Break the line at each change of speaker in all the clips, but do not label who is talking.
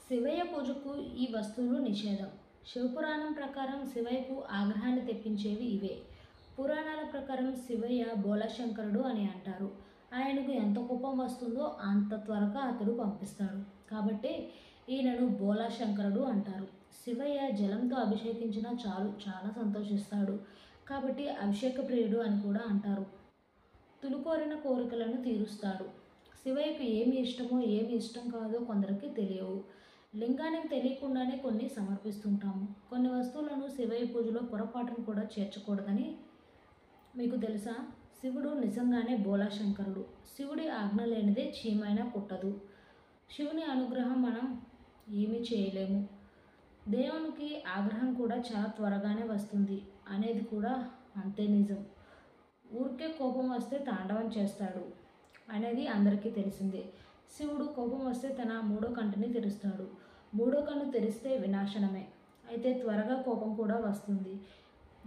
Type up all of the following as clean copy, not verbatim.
శివయ్య పూజకు ఈ వస్తువులు నిషేధం. శివపురాణం ప్రకారం శివయ్యకు ఆగ్రహాన్ని తెప్పించేవి ఇవే. పురాణాల ప్రకారం శివయ్య బోళాశంకరుడు అని అంటారు. ఆయనకు ఎంత కోపం వస్తుందో అంత త్వరగా అతడు పంపిస్తాడు. కాబట్టి ఈయనను బోళాశంకరుడు అంటారు. శివయ్య జలంతో అభిషేకించినా చాలు చాలా సంతోషిస్తాడు. కాబట్టి అభిషేక ప్రియుడు అని కూడా అంటారు. తులుకోరిన కోరికలను తీరుస్తాడు. శివయ్యకు ఏమి ఇష్టమో ఏమి ఇష్టం కాదో కొందరికి తెలియవు. లింగానికి తెలియకుండానే కొన్ని సమర్పిస్తుంటాము. కొన్ని వస్తువులను శివయ్య పూజలో పొరపాటును కూడా చేర్చకూడదని మీకు తెలుసా? శివుడు నిజంగానే బోళాశంకరుడు. శివుడి ఆజ్ఞ లేనిదే చీమైనా పుట్టదు. శివుని అనుగ్రహం మనం ఏమీ చేయలేము. దేవునికి ఆగ్రహం కూడా చాలా త్వరగానే వస్తుంది అనేది కూడా అంతే నిజం. ఊరికే కోపం వస్తే తాండవం చేస్తాడు అనేది అందరికీ తెలిసిందే. శివుడు కోపం వస్తే తన మూడో కంటిని తెరుస్తాడు. మూడో కన్ను తెరిస్తే వినాశనమే. అయితే త్వరగా కోపం కూడా వస్తుంది.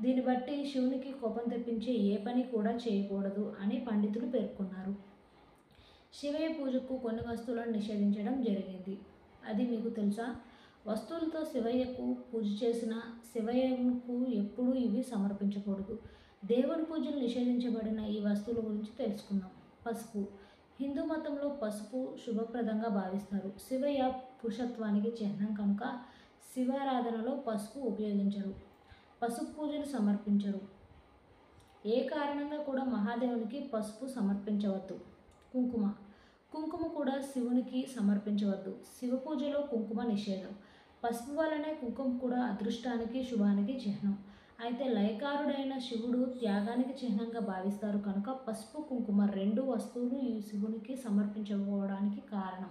దీన్ని బట్టి శివునికి కోపం తెప్పించే ఏ పని కూడా చేయకూడదు అని పండితులు పేర్కొన్నారు. శివయ్య పూజకు కొన్ని వస్తువులను నిషేధించడం జరిగింది. అది మీకు తెలుసా? వస్తువులతో శివయ్యకు పూజ చేసిన శివయ్యకు ఎప్పుడూ ఇవి సమర్పించకూడదు. దేవుడి పూజలు నిషేధించబడిన ఈ వస్తువుల గురించి తెలుసుకుందాం. పసుపు. హిందూ మతంలో పసుపు శుభప్రదంగా భావిస్తారు. శివయ్య పురుషత్వానికి చిహ్నం కనుక శివారాధనలో పసుపు ఉపయోగించరు. పసుపు పూజలు సమర్పించరు. ఏ కారణంగా కూడా మహాదేవునికి పసుపు సమర్పించవద్దు. కుంకుమ. కుంకుమ కూడా శివునికి సమర్పించవద్దు. శివ పూజలో కుంకుమ నిషేధం. పసుపు వలనే కుంకుమ కూడా అదృష్టానికి శుభానికి చిహ్నం. అయితే లయకారుడైన శివుడు త్యాగానికి చిహ్నంగా భావిస్తారు కనుక పసుపు కుంకుమ రెండు వస్తువులు ఈ శివునికి సమర్పించకపోవడానికి కారణం.